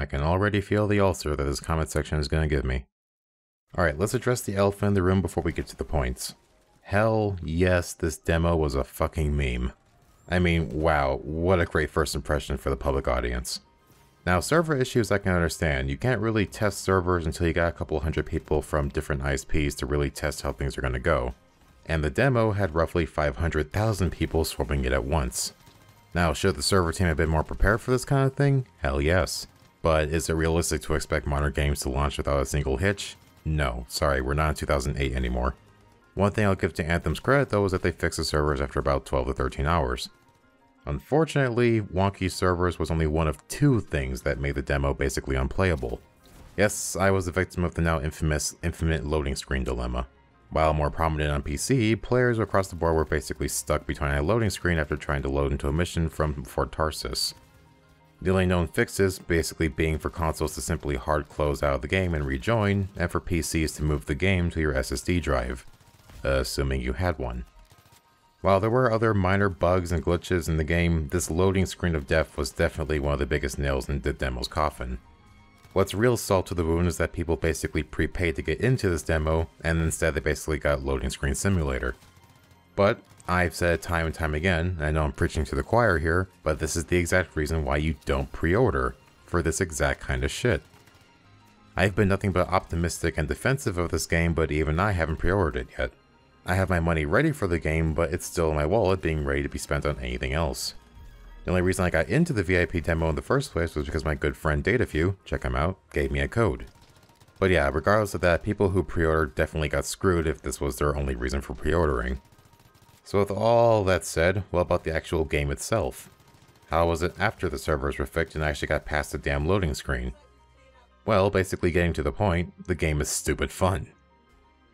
I can already feel the ulcer that this comment section is going to give me. Alright, let's address the elephant in the room before we get to the points. Hell yes, this demo was a fucking meme. I mean, wow, what a great first impression for the public audience. Now, server issues I can understand. You can't really test servers until you got a couple hundred people from different ISPs to really test how things are going to go. And the demo had roughly 500,000 people swarming it at once. Now, should the server team have been more prepared for this kind of thing? Hell yes. But is it realistic to expect modern games to launch without a single hitch? No, sorry, we're not in 2008 anymore. One thing I'll give to Anthem's credit though is that they fixed the servers after about 12 to 13 hours. Unfortunately, wonky servers was only one of two things that made the demo basically unplayable. Yes, I was the victim of the now infamous infinite loading screen dilemma. While more prominent on PC, players across the board were basically stuck between a loading screen after trying to load into a mission from Fort Tarsis. The only known fixes basically being for consoles to simply hard close out of the game and rejoin, and for PCs to move the game to your SSD drive, assuming you had one. While there were other minor bugs and glitches in the game, this loading screen of death was definitely one of the biggest nails in the demo's coffin. What's real salt to the wound is that people basically prepaid to get into this demo, and instead they basically got loading screen simulator. But I've said time and time again, and I know I'm preaching to the choir here, but this is the exact reason why you don't pre-order for this exact kind of shit. I've been nothing but optimistic and defensive of this game, but even I haven't pre-ordered it yet. I have my money ready for the game, but it's still in my wallet being ready to be spent on anything else. The only reason I got into the VIP demo in the first place was because my good friend Datafew, check him out, gave me a code. But yeah, regardless of that, people who pre-ordered definitely got screwed if this was their only reason for pre-ordering. So with all that said, what about the actual game itself? How was it after the servers were fixed and I actually got past the damn loading screen? Well, basically getting to the point, the game is stupid fun.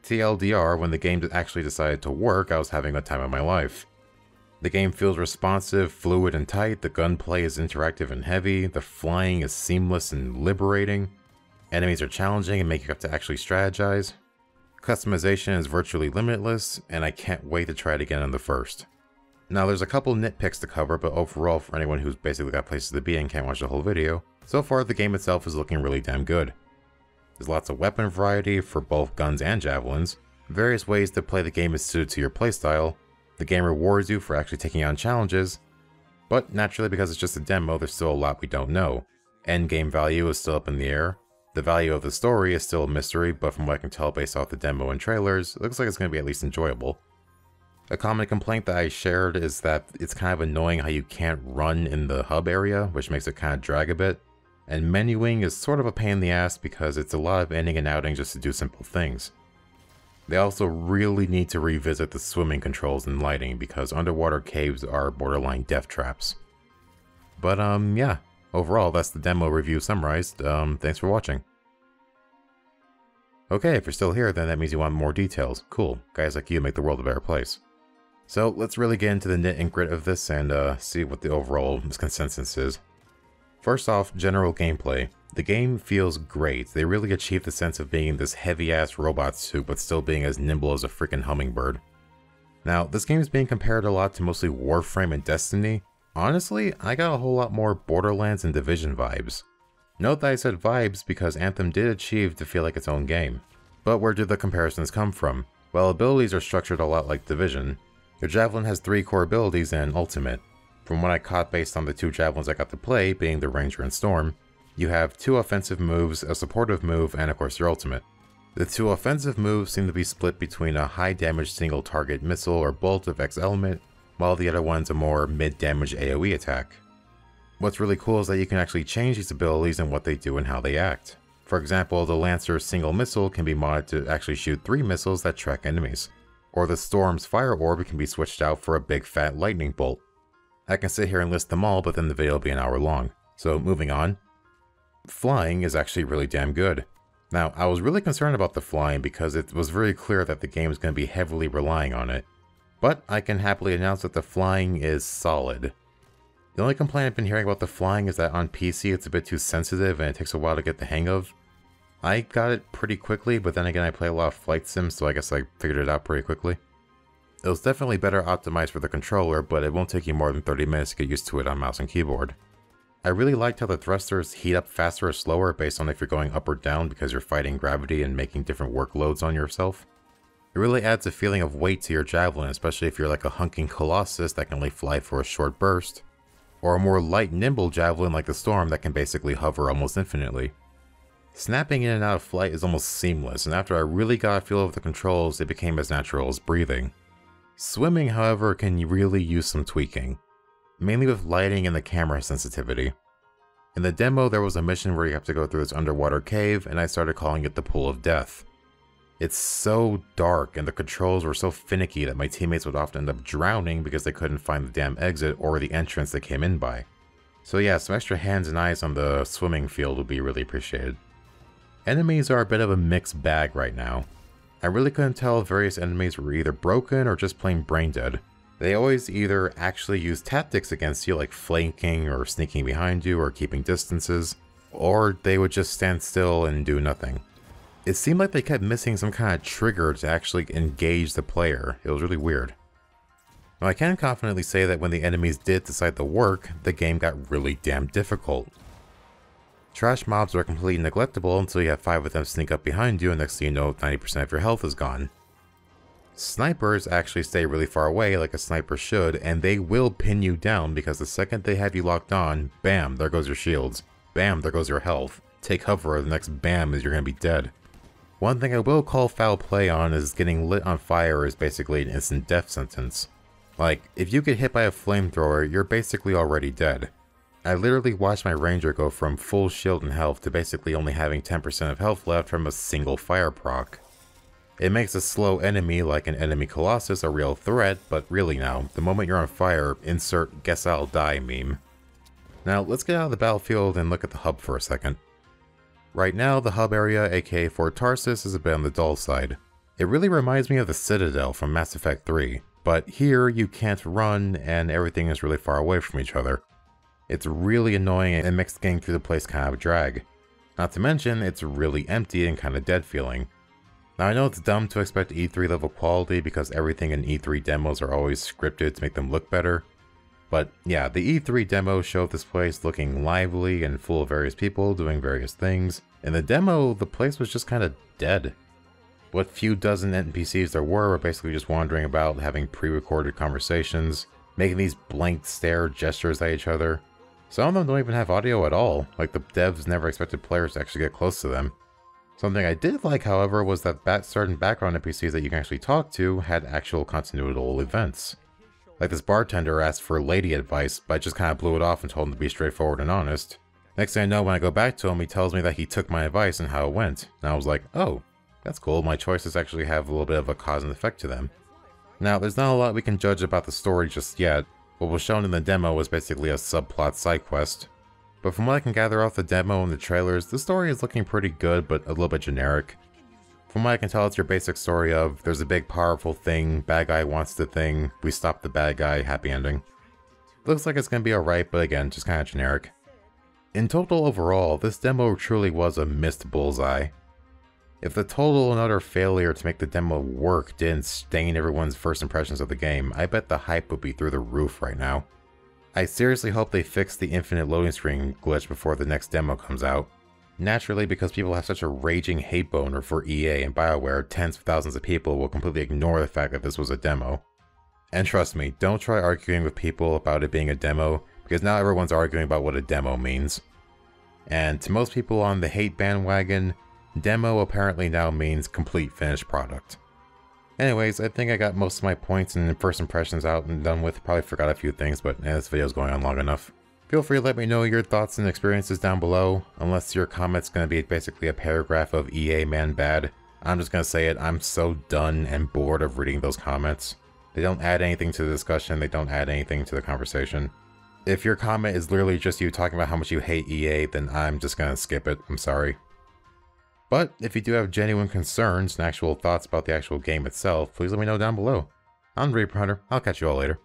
TLDR, when the game actually decided to work, I was having a time of my life. The game feels responsive, fluid, and tight, the gunplay is interactive and heavy, the flying is seamless and liberating, enemies are challenging and make you have to actually strategize, customization is virtually limitless, and I can't wait to try it again on the first. Now there's a couple nitpicks to cover, but overall for anyone who's basically got places to be and can't watch the whole video, so far the game itself is looking really damn good. There's lots of weapon variety for both guns and javelins, various ways to play the game is suited to your playstyle, the game rewards you for actually taking on challenges, but naturally because it's just a demo there's still a lot we don't know. Endgame value is still up in the air, the value of the story is still a mystery, but from what I can tell based off the demo and trailers, it looks like it's going to be at least enjoyable. A common complaint that I shared is that it's kind of annoying how you can't run in the hub area, which makes it kind of drag a bit, and menuing is sort of a pain in the ass because it's a lot of inning and outing just to do simple things. They also really need to revisit the swimming controls and lighting because underwater caves are borderline death traps. But yeah, overall that's the demo review summarized. Thanks for watching. Okay, if you're still here then that means you want more details. Cool, guys like you make the world a better place. So let's really get into the nit and grit of this and see what the overall consensus is. First off, general gameplay. The game feels great. They really achieved the sense of being in this heavy-ass robot suit but still being as nimble as a freaking hummingbird. Now, this game is being compared a lot to mostly Warframe and Destiny. Honestly, I got a whole lot more Borderlands and Division vibes. Note that I said vibes because Anthem did achieve to feel like its own game. But where do the comparisons come from? Well, abilities are structured a lot like Division. Your Javelin has 3 core abilities and Ultimate. From what I caught based on the 2 Javelins I got to play, being the Ranger and Storm, you have 2 offensive moves, a supportive move, and of course your ultimate. The 2 offensive moves seem to be split between a high damage single target missile or bolt of X element, while the other one's a more mid damage AoE attack. What's really cool is that you can actually change these abilities and what they do and how they act. For example, the Lancer's single missile can be modded to actually shoot 3 missiles that track enemies, or the Storm's fire orb can be switched out for a big fat lightning bolt. I can sit here and list them all, but then the video will be an hour long. So moving on. Flying is actually really damn good. Now, I was really concerned about the flying because it was very clear that the game is going to be heavily relying on it. But I can happily announce that the flying is solid. The only complaint I've been hearing about the flying is that on PC it's a bit too sensitive and it takes a while to get the hang of. I got it pretty quickly, but then again I play a lot of flight sims, so I guess I figured it out pretty quickly. It was definitely better optimized for the controller, but it won't take you more than 30 minutes to get used to it on mouse and keyboard. I really liked how the thrusters heat up faster or slower based on if you're going up or down because you're fighting gravity and making different workloads on yourself. It really adds a feeling of weight to your javelin, especially if you're like a hunking colossus that can only fly for a short burst, or a more light, nimble javelin like the Storm that can basically hover almost infinitely. Snapping in and out of flight is almost seamless, and after I really got a feel of the controls, it became as natural as breathing. Swimming, however, can really use some tweaking, mainly with lighting and the camera sensitivity. In the demo, there was a mission where you have to go through this underwater cave, and I started calling it the Pool of Death. It's so dark, and the controls were so finicky that my teammates would often end up drowning because they couldn't find the damn exit or the entrance they came in by. So yeah, some extra hands and eyes on the swimming field would be really appreciated. Enemies are a bit of a mixed bag right now. I really couldn't tell if various enemies were either broken or just plain brain dead. They always either actually use tactics against you like flanking or sneaking behind you or keeping distances, or they would just stand still and do nothing. It seemed like they kept missing some kind of trigger to actually engage the player. It was really weird. Now I can confidently say that when the enemies did decide to work, the game got really damn difficult. Trash mobs are completely neglectable until you have 5 of them sneak up behind you and next thing you know 90% of your health is gone. Snipers actually stay really far away like a sniper should, and they will pin you down because the second they have you locked on, bam, there goes your shields. Bam, there goes your health. Take cover or the next bam is you're gonna be dead. One thing I will call foul play on is getting lit on fire is basically an instant death sentence. Like, if you get hit by a flamethrower, you're basically already dead. I literally watched my ranger go from full shield and health to basically only having 10% of health left from a single fire proc. It makes a slow enemy like an enemy colossus a real threat, but really now, the moment you're on fire, insert guess I'll die meme. Now let's get out of the battlefield and look at the hub for a second. Right now, the hub area, aka Fort Tarsus, is a bit on the dull side. It really reminds me of the Citadel from Mass Effect 3, but here you can't run and everything is really far away from each other. It's really annoying and makes getting through the place kind of a drag. Not to mention, it's really empty and kind of dead feeling. Now I know it's dumb to expect E3 level quality because everything in E3 demos are always scripted to make them look better. But yeah, the E3 demo showed this place looking lively and full of various people doing various things. In the demo, the place was just kind of dead. What few dozen NPCs there were basically just wandering about, having pre-recorded conversations, making these blank stare gestures at each other. Some of them don't even have audio at all, like the devs never expected players to actually get close to them. Something I did like, however, was that certain background NPCs that you can actually talk to had actual continual events. Like this bartender asked for lady advice, but I just kind of blew it off and told him to be straightforward and honest. Next thing I know, when I go back to him, he tells me that he took my advice and how it went. And I was like, oh, that's cool, my choices actually have a little bit of a cause and effect to them. Now, there's not a lot we can judge about the story just yet. What was shown in the demo was basically a subplot side quest. But from what I can gather off the demo and the trailers, the story is looking pretty good, but a little bit generic. From what I can tell, it's your basic story of, there's a big powerful thing, bad guy wants the thing, we stop the bad guy, happy ending. Looks like it's gonna be alright, but again, just kinda generic. In total overall, this demo truly was a missed bullseye. If the total and utter failure to make the demo work didn't stain everyone's first impressions of the game, I bet the hype would be through the roof right now. I seriously hope they fix the infinite loading screen glitch before the next demo comes out. Naturally, because people have such a raging hate boner for EA and BioWare, tens of thousands of people will completely ignore the fact that this was a demo. And trust me, don't try arguing with people about it being a demo, because now everyone's arguing about what a demo means. And to most people on the hate bandwagon, demo apparently now means complete finished product. Anyways, I think I got most of my points and first impressions out and done with. Probably forgot a few things, but this video's going on long enough. Feel free to let me know your thoughts and experiences down below, unless your comment's going to be basically a paragraph of EA man bad. I'm just going to say it, I'm so done and bored of reading those comments. They don't add anything to the discussion, they don't add anything to the conversation. If your comment is literally just you talking about how much you hate EA, then I'm just going to skip it, I'm sorry. But if you do have genuine concerns and actual thoughts about the actual game itself, please let me know down below. I'm Reaper Hunter, I'll catch you all later.